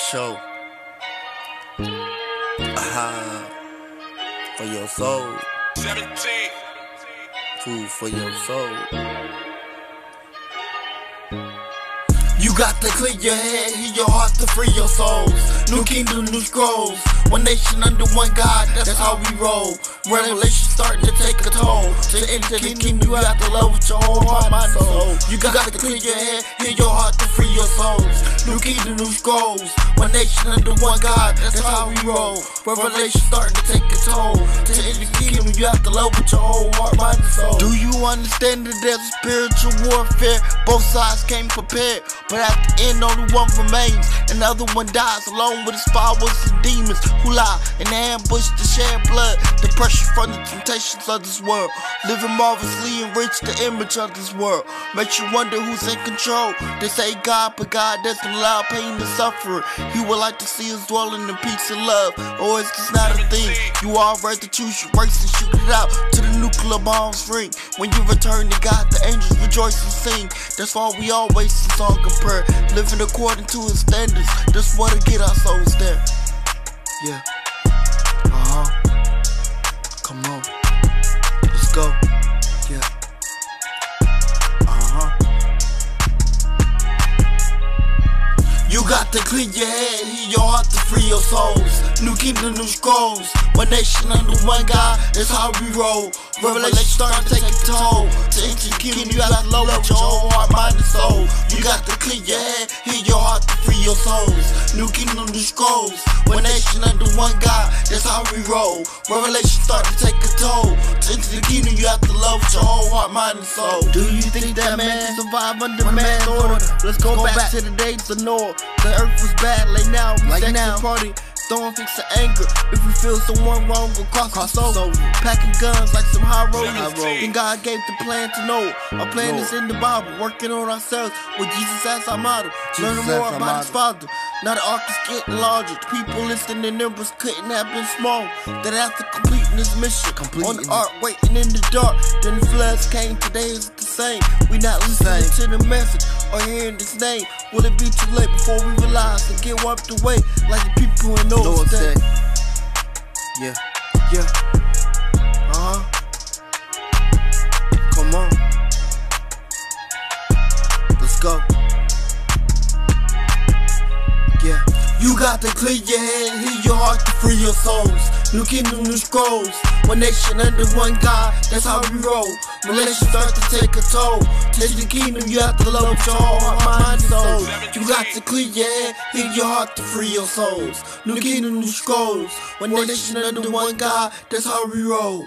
show. For your soul. 17. Food for your soul. You got to clear your head, heal your heart to free your souls. New kingdom, new scrolls. One nation under one God, that's how we roll. Revelation starting to take a toll. To enter the kingdom, you have to love with your whole heart, mind, and soul. You got to clear your head, heal your heart to free your souls. New kingdom, new scrolls. One nation under one God, that's how we roll. Revelation starting to take a toll. To enter the kingdom, you have to love with your whole heart, mind, and soul. Do you understand that there's spiritual warfare? Both sides came prepared, but at the end only one remains. Another one dies alone with his followers and demons who lie in the ambush to shed blood. The pressure from the temptations of this world, living marvelously enrich the image of this world. Makes you wonder who's in control. They say God, but God doesn't allow pain and suffering. He would like to see us dwelling in peace and love. Or is this not a thing? You all ready to choose your race and shoot it out to the nuclear bombs ring. When you return to God, the angels rejoice and sing. That's why we always sing song and prayer, living according to his standards. That's what to get our souls there. Yeah. Come on. Let's go. Yeah. You got to clear your head, heal your heart to free your souls. New kingdom, new scrolls. One nation under one God, that's how we roll. Revelation starting to take a toll. To enter the kingdom, you have to love with your whole heart, mind, and soul. You got to clear your head, heal your heart to free your souls. New kingdom, new scrolls. One nation under one God, that's how we roll. Revelation starting to take a toll. To enter the kingdom, you have to love with your whole heart, mind, and soul. Do you think that man can survive under man's order? Let's go back to the days of Noah. The earth was bad, like now, party, throwing fix of anger. If we feel someone wrong, go cross us over. Packing guns like some high rollers. Then God gave the plan to Noah. Our plan is in the Bible, working on ourselves with Jesus as our model. Learning more about his Father. Now the ark is getting larger. The people listening in numbers couldn't have been small. Then after completing this mission, on the ark, waiting in the dark. Then the floods came, today is the same. We not listening to the message or hearing this name. Will it be too late before we realize and get wiped away like the people in Noah's day? Yeah. Come on. Let's go. Yeah. You got to clear your head, heal your heart to free your souls. New kingdom, new scrolls. One nation under one God, that's how we roll. Relations start to take a toll. To the kingdom, you have to love with your whole heart, mind, and soul. You got to clear your head, heal your heart to free your souls. New kingdom, new scrolls. One nation under one God, that's how we roll.